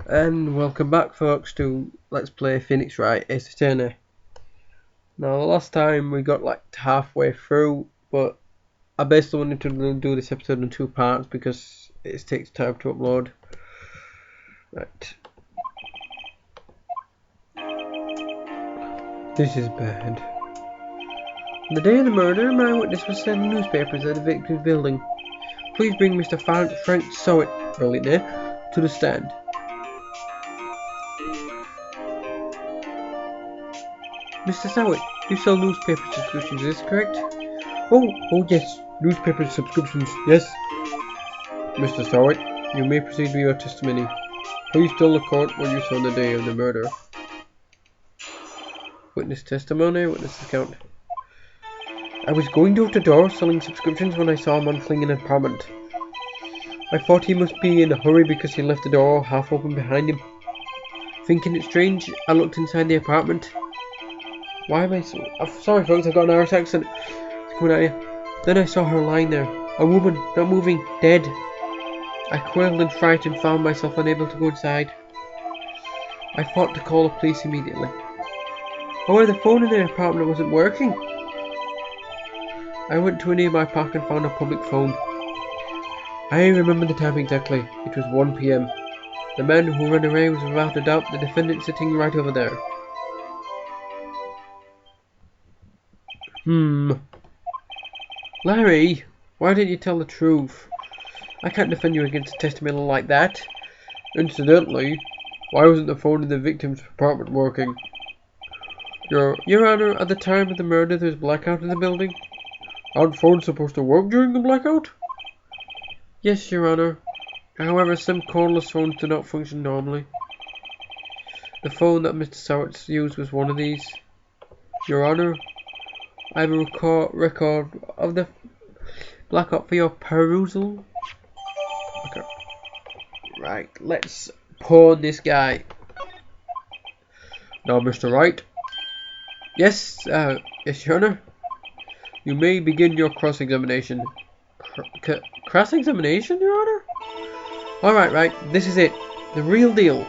And welcome back, folks, to Let's Play Phoenix Wright Ace Attorney. Now, the last time we got like halfway through, but I basically wanted to do this episode in 2 parts because it takes time to upload. Right. This is bad. On the day of the murder, my witness was selling newspapers at the victim's building. Please bring Mr. Frank Sowett, brilliant name, to the stand. Mr. Sowett, you sell newspaper subscriptions, is this correct? Oh yes, newspaper subscriptions, yes. Mr. Sowett, you may proceed with your testimony. Please tell the court what you saw on the day of the murder. Witness testimony, witness account. I was going door to door selling subscriptions when I saw a man fleeing an apartment. I thought he must be in a hurry because he left the door half open behind him. Thinking it strange, I looked inside the apartment. Why am I so... sorry folks, I've got an Irish accent. It's coming at you. Then I saw her lying there. A woman, not moving, dead. I quailed in fright and found myself unable to go inside. I thought to call the police immediately. However, the phone in the apartment wasn't working. I went to a nearby park and found a public phone. I remember the time exactly. It was 1 PM. The man who ran away was without a doubt the defendant sitting right over there. Larry, why didn't you tell the truth? I can't defend you against a testimony like that. Incidentally, why wasn't the phone in the victim's apartment working? Your Honor, at the time of the murder there was blackout in the building. Aren't phones supposed to work during the blackout? Yes, Your Honor. However, some cordless phones do not function normally. The phone that Mr. Sowett used was one of these. Your Honor, I have a record of the blackout for your perusal. Okay. Right, let's pawn this guy. Now, Mr. Wright. Yes, yes, Your Honor. You may begin your cross-examination. Cross-examination, Your Honor? Alright, right, this is it. The real deal.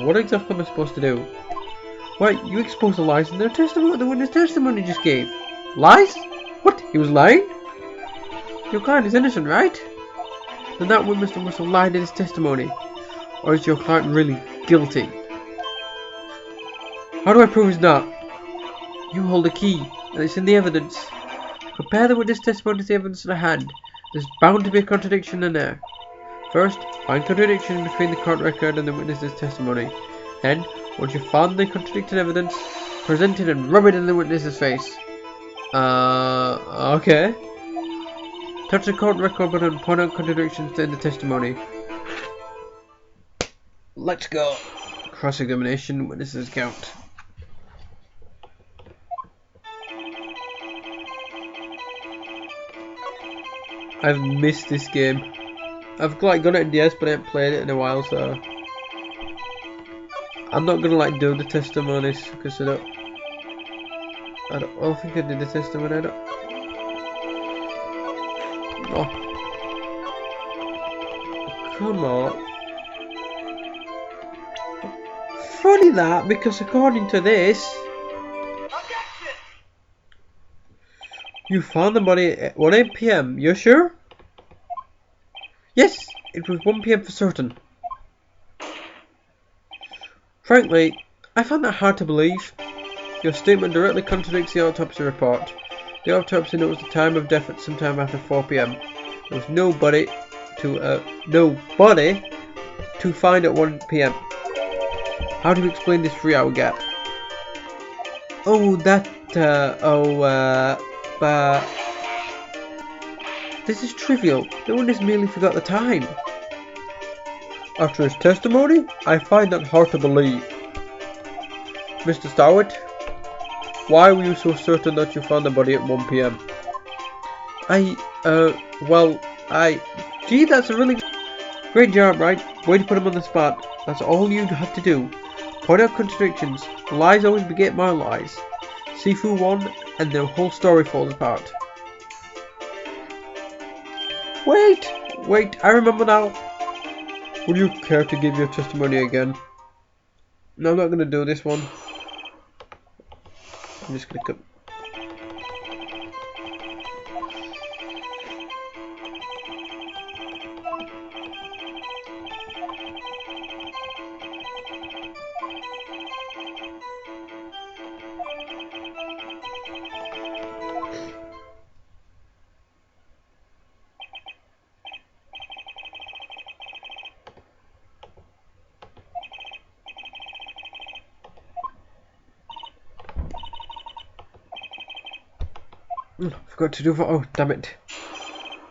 What exactly am I supposed to do? Why, you exposed the lies in their testimony, the witness testimony just gave. Lies? What? He was lying? Your client is innocent, right? Then that witness must have lied in his testimony. Or is your client really guilty? How do I prove he's not? You hold a key, and it's in the evidence. Compare the witness testimony to the evidence in hand. There's bound to be a contradiction in there. First, find contradiction between the court record and the witness's testimony. Then, once you've found the contradicting evidence, present it and rub it in the witness's face. Okay. Touch the court record button and point out contradictions in the testimony. Let's go. Cross-examination, witnesses count. I've missed this game. I've like got it in DS, but I haven't played it in a while, so I'm not gonna like do the testimonies because I don't think I did the testimony. I don't. Oh, come on. Funny that, because according to this, you found the body at 1 PM. You sure? Yes, it was 1 PM for certain. Frankly, I found that hard to believe. Your statement directly contradicts the autopsy report. The autopsy notes the time of death at some time after 4 PM. There was nobody to find at 1 PM. How do you explain this 3-hour gap? This is trivial. The witness merely forgot the time. After his testimony, I find that hard to believe. Mr. Sowett, why were you so certain that you found the body at 1 PM? Gee, that's a really great job, right? Way to put him on the spot. That's all you have to do. Point out contradictions. Lies always beget more lies. Sifu won, and the whole story falls apart. Wait, I remember now. Would you care to give your testimony again? No, I'm not going to do this one. I'm just going to cut. Forgot to do for. Oh, damn it.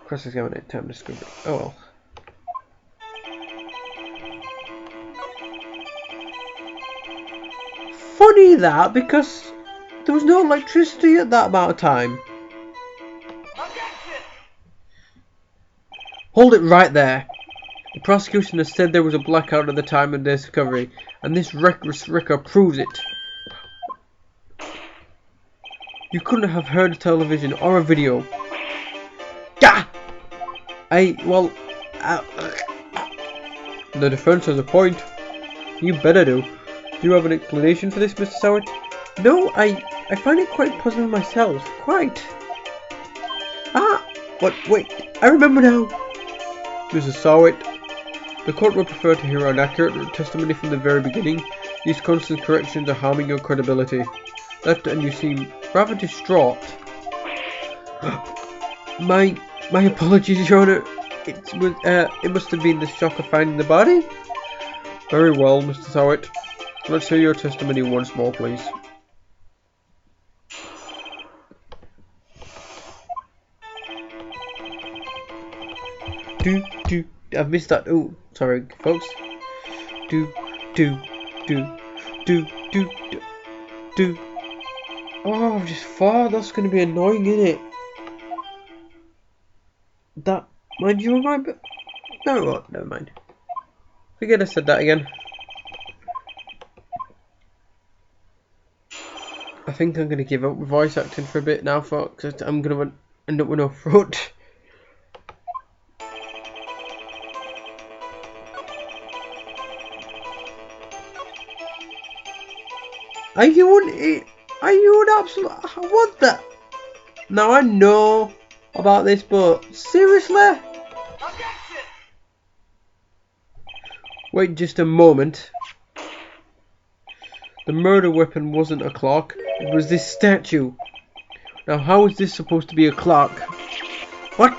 Cross examinate time discovery. Oh well. Funny that, because there was no electricity at that amount of time. Hold it right there. The prosecution has said there was a blackout at the time of their discovery, and this record proves it. You couldn't have heard a television or a video. Yeah! The defense has a point. You better do. Do you have an explanation for this, Mr. Sowett? No, I find it quite puzzling myself. Quite. Wait, I remember now. Mrs. Sowett, the court would prefer to hear an accurate testimony from the very beginning. These constant corrections are harming your credibility. And you seem rather distraught. My apologies, Your Honor. It must have been the shock of finding the body. Very well, Mr. Sowett. Let's hear your testimony once more, please. I've missed that. Oh, sorry, folks. Oh, I've just far. That's going to be annoying, isn't it? That, mind you, but no, what? Never mind. Forget I said that again. I think I'm going to give up with voice acting for a bit now, folks. I'm going to end up with no throat. Are you an absolute? What the? Now I know about this, but seriously? Wait just a moment. The murder weapon wasn't a clock. It was this statue. Now how is this supposed to be a clock? What?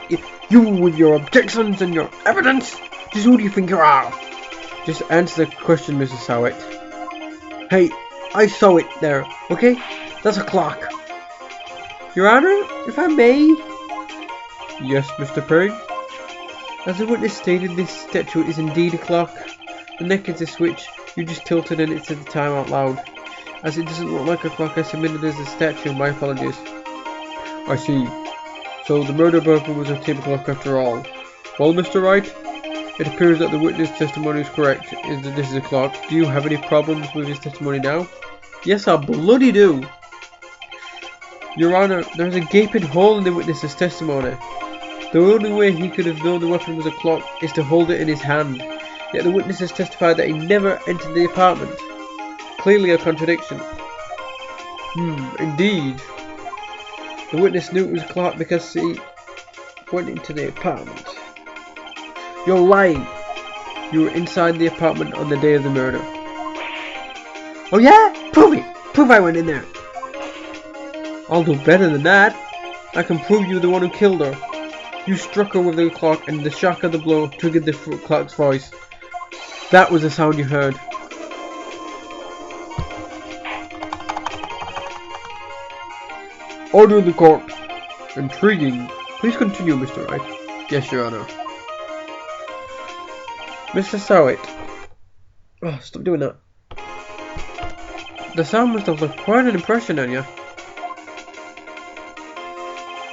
You with your objections and your evidence? Just who do you think you are? Just answer the question, Mrs. Sowett. Hey, I saw it there, okay? That's a clock. Your Honor, if I may? Yes, Mr. Perry. As the witness stated, this statue is indeed a clock. The neck is a switch. You just tilted and it said the time out loud. As it doesn't look like a clock, I submitted as a statue. My apologies. I see. So the murder weapon was a table clock after all. Well, Mr. Wright, it appears that the witness testimony is correct. This is a clock. Do you have any problems with his testimony now? Yes, I bloody do. Your Honor, there is a gaping hole in the witness's testimony. The only way he could have known the weapon was a clock is to hold it in his hand. Yet the witness has testified that he never entered the apartment. Clearly a contradiction. Indeed. The witness knew it was a clock because he went into the apartment. You're lying. You were inside the apartment on the day of the murder. Oh yeah? Prove it! Prove I went in there. I'll do better than that. I can prove you were the one who killed her. You struck her with the clock and the shock of the blow triggered the clock's voice. That was the sound you heard. Order in the court. Intriguing. Please continue, Mr. Wright. Yes, Your Honor. Mr. Sowett. Oh, stop doing that. The sound must have left quite an impression on you.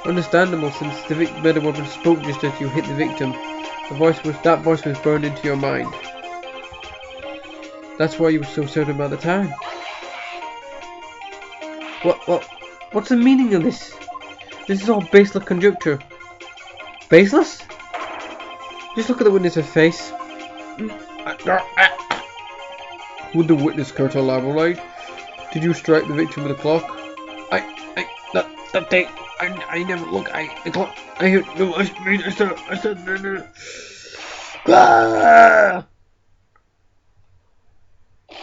Understandable, since the murder weapon spoke just as you hit the victim. That voice was burned into your mind. That's why you were so certain about the time. What's the meaning of this? This is all baseless conjecture. Baseless? Just look at the witness's face. Would the witness care to elaborate? Did you strike the victim with a clock? That day, I never look. The clock. I heard no. I said no. Ah!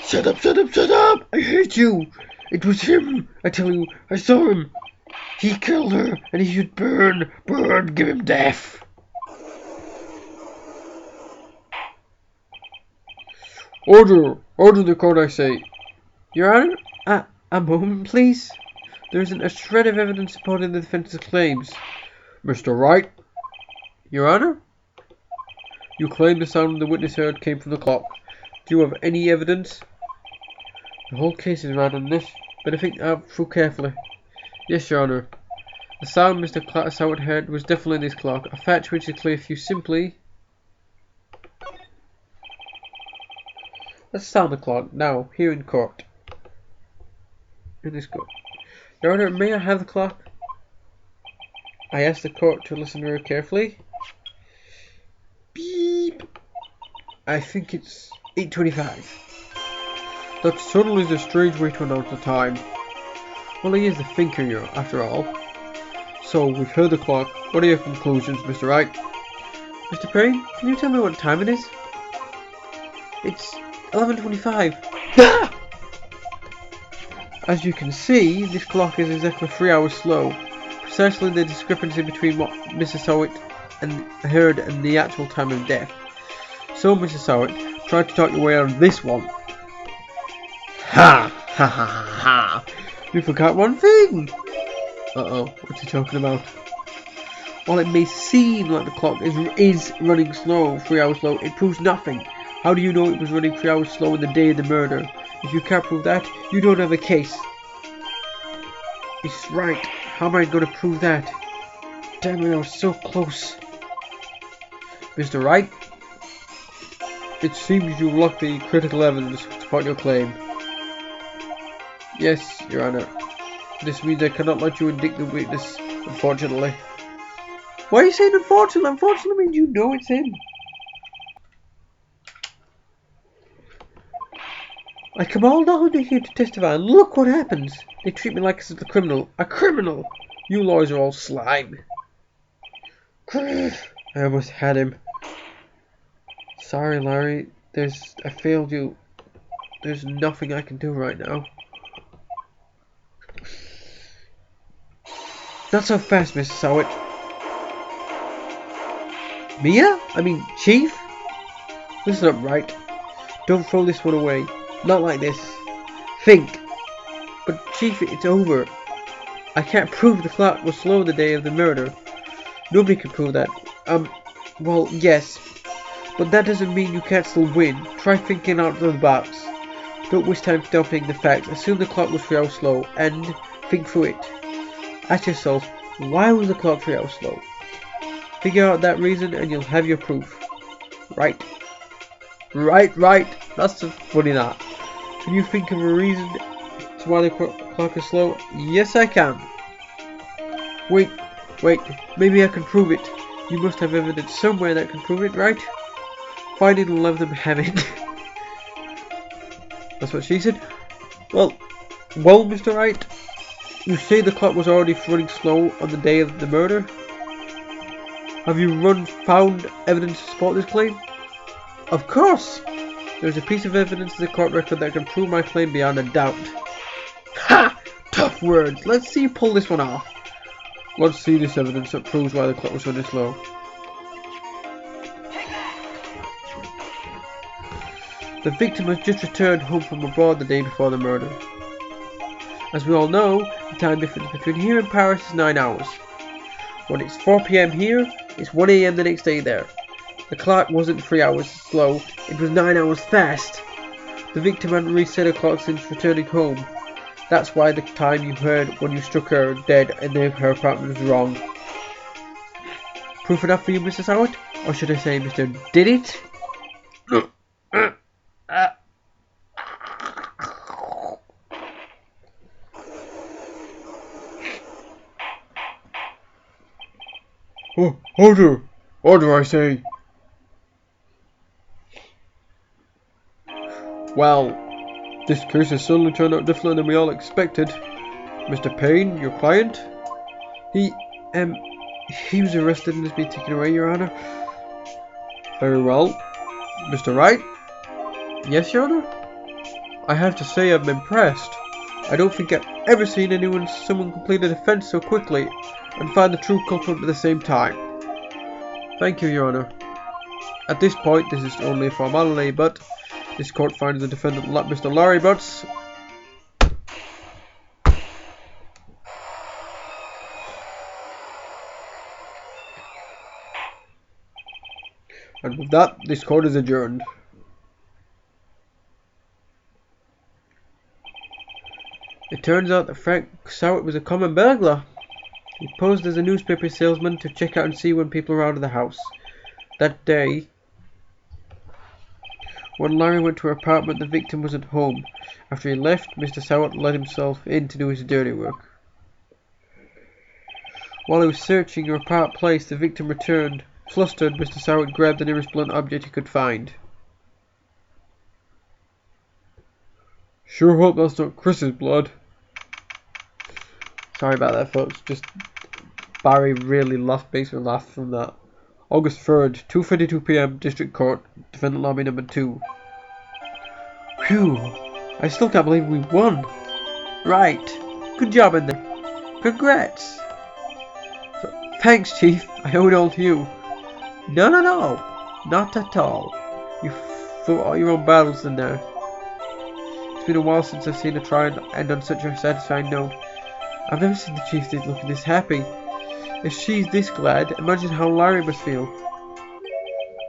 Shut up! I hate you. It was him. I tell you, I saw him. He killed her, and he should burn, give him death. Order the court, I say. Your Honor, a moment, please. There isn't a shred of evidence supporting the defense's claims. Mr. Wright. Your Honor? You claim the sound the witness heard came from the clock. Do you have any evidence? The whole case is around on this, but I think through carefully. Yes, Your Honor. The sound Mr. Sowett heard was definitely this clock, a fact which is clear if you simply... Let's sound the clock now, here in court. In this court. Your Honor, may I have the clock? I ask the court to listen very carefully. Beep. I think it's 8:25. That certainly is a strange way to announce the time. Well, he is the thinker here, after all. So, we've heard the clock. What are your conclusions, Mr. Wright? Mr. Perry, can you tell me what time it is? It's 11:25. As you can see, this clock is exactly 3 hours slow. Precisely the discrepancy between what Mrs. Sowett heard and the actual time of death. So, Mrs. Sowett, try to talk your way out of this one. Ha! Ha ha ha ha! You forgot one thing! Uh-oh, what's he talking about? While it may seem like the clock is running slow, 3 hours slow, it proves nothing. How do you know it was running 3 hours slow on the day of the murder? If you can't prove that, you don't have a case. It's right. How am I going to prove that? Damn it, I was so close. Mr. Wright? It seems you lack the critical evidence to support your claim. Yes, Your Honor. This means I cannot let you indict the witness, unfortunately. Why are you saying unfortunately? Unfortunately means you know it's him. I come all down here to testify, and look what happens. They treat me like I'm a criminal. A criminal! You lawyers are all slime. I almost had him. Sorry, Larry. I failed you. There's nothing I can do right now. Not so fast, Mr. Sowett. Mia? Chief? Listen up, Wright. Don't throw this one away. Not like this. Think. But Chief, it's over. I can't prove the clock was slow the day of the murder. Nobody can prove that. Well, yes. But that doesn't mean you can't still win. Try thinking out of the box. Don't waste time dumping the facts. Assume the clock was 3 hours slow, and think through it. Ask yourself, why was the clock 3 hours slow? Figure out that reason and you'll have your proof. Right. That's so funny that. Can you think of a reason to why the clock is slow? Yes, I can. Wait, maybe I can prove it. You must have evidence somewhere that can prove it, right? Find it and let them have it. That's what she said. Well, Mr. Wright, you say the clock was already running slow on the day of the murder? Have you found evidence to support this claim? Of course! There's a piece of evidence in the court record that can prove my claim beyond a doubt. Ha! Tough words! Let's see you pull this one off. Let's see this evidence that proves why the clock was running slow. The victim has just returned home from abroad the day before the murder. As we all know, the time difference between here and Paris is 9 hours. When it's 4 PM here, it's 1 AM the next day there. The clock wasn't 3 hours slow, it was 9 hours fast. The victim hadn't reset her clock since returning home. That's why the time you heard when you struck her dead in her apartment was wrong. Proof enough for you, Mr. Sowett? Or should I say, Mr. Did It? Oh, order, I say. Well, this case has certainly turned out differently than we all expected. Mr. Payne, your client? He was arrested and has been taken away, Your Honor. Very well. Mr. Wright? Yes, Your Honor? I have to say I'm impressed. I don't think I've ever seen someone complete a defense so quickly and find the true culprit at the same time. Thank you, Your Honor. At this point, this is only a formality, but this court finds the defendant, Mr. Larry Butts. And with that, this court is adjourned. It turns out that Frank Sowett was a common burglar. He posed as a newspaper salesman to check out and see when people were out of the house. That day, when Larry went to her apartment, the victim was at home. After he left, Mr. Sowett let himself in to do his dirty work. While he was searching her apart place, the victim returned. Flustered, Mr. Sowett grabbed the nearest blunt object he could find. Sure hope that's not Chris's blood. Sorry about that, folks. Just Barry really makes me laugh from that. August 3rd, 2:52 p.m. District Court, Defendant Lobby number 2. Phew! I still can't believe we won. Right. Good job in there. Congrats. Thanks, Chief. I owe it all to you. No. Not at all. You fought all your own battles in there. It's been a while since I've seen a trial end on such a satisfying note. I've never seen the Chief looking this happy. If she's this glad, imagine how Larry must feel.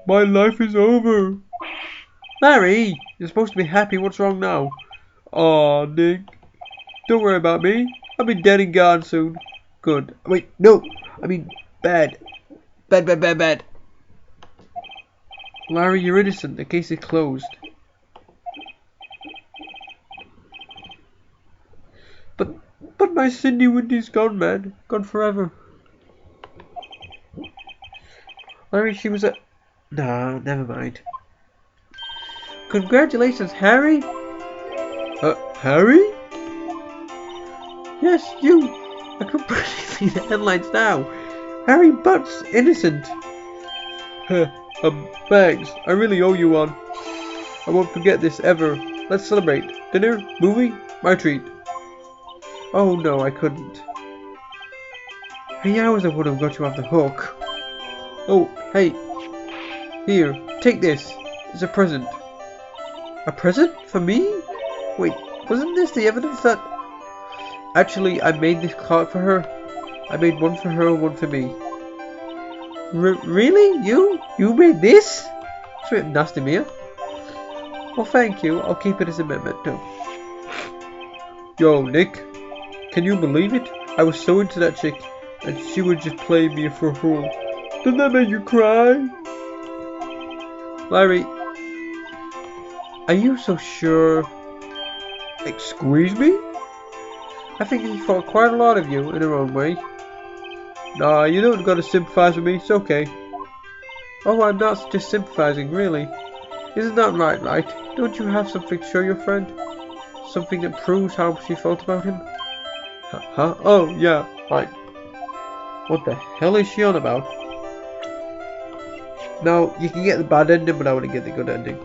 My life is over. Larry, you're supposed to be happy. What's wrong now? Aw, Nick. Don't worry about me. I'll be dead and gone soon. Good. Wait, no. I mean, bad. Bad. Larry, you're innocent. The case is closed. But my Cindy Windy's gone, man. Gone forever. Larry, she was a... Nah, never mind. Congratulations, Harry. Harry? Yes, you. I can barely see the headlines now. Harry Butts, innocent. Thanks. I really owe you one. I won't forget this ever. Let's celebrate. Dinner? Movie? My treat. Oh no, I couldn't. Hey, I was the one who got you off the hook. Oh, hey. Here, take this. It's a present. A present? For me? Wait, wasn't this the evidence that... Actually, I made this clock for her. I made one for her and one for me. Really? You? You made this? It's a bit nasty, Mia. Well, thank you. I'll keep it as a memento. Yo, Nick. Can you believe it? I was so into that chick, and she would just play me for a fool. Didn't that make you cry? Larry, are you so sure? Excuse me? I think she thought quite a lot of you in her own way. Nah, you don't gotta sympathize with me, it's okay. Oh, I'm not just sympathizing, really. Isn't that right? Don't you have something to show your friend? Something that proves how she felt about him? Huh? Oh, yeah, right. What the hell is she on about? Now, you can get the bad ending, but I want to get the good ending.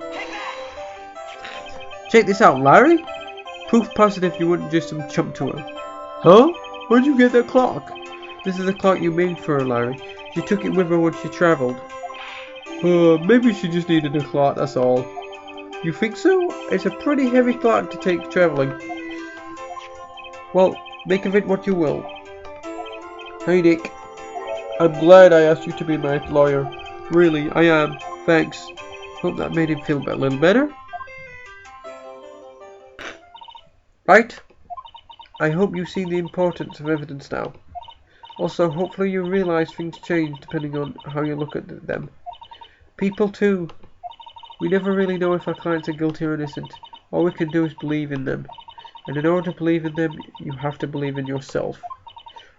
Check this out, Larry. Proof positive you wouldn't just some chump to her. Huh? Where'd you get that clock? This is the clock you made for her, Larry. She took it with her when she travelled. Maybe she just needed a clock, that's all. You think so? It's a pretty heavy clock to take travelling. Well, make of it what you will. Hey, Nick. I'm glad I asked you to be my lawyer. Really, I am. Thanks. Hope that made him feel a little better. Right? I hope you see the importance of evidence now. Also, hopefully you realise things change depending on how you look at them. People too. We never really know if our clients are guilty or innocent. All we can do is believe in them. And in order to believe in them, you have to believe in yourself.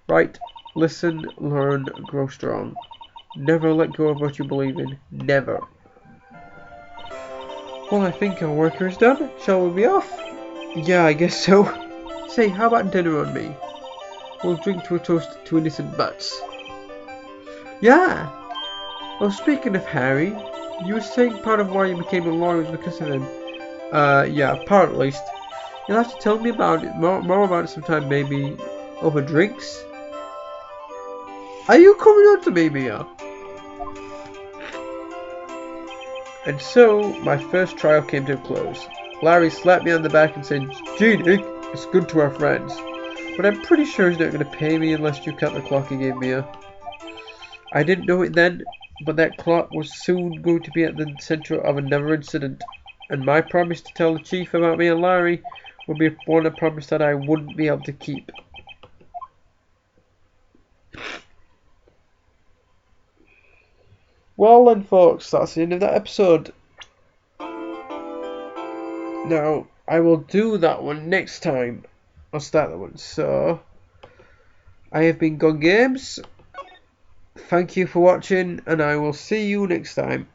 Right? Listen, learn, grow strong. Never let go of what you believe in. Never. Well, I think our work is done. Shall we be off? Yeah, I guess so. Say, how about dinner on me? We'll drink to a toast to innocent butts. Yeah! Well, speaking of Harry, you were saying part of why you became a lawyer was because of him. Yeah, part at least. You'll have to tell me about it, more about it sometime, maybe over drinks. Are you coming on to me, Mia? And so, my first trial came to a close. Larry slapped me on the back and said, "Gee, Nick, it's good to our friends. But I'm pretty sure he's not going to pay me unless you cut the clock he gave Mia." I didn't know it then, but that clock was soon going to be at the center of another incident. And my promise to tell the chief about me and Larry would be one I promised that I wouldn't be able to keep. Well then, folks, that's the end of that episode. Now, I will do that one next time. I'll start that one. So, I have been Gun Games. Thank you for watching, and I will see you next time.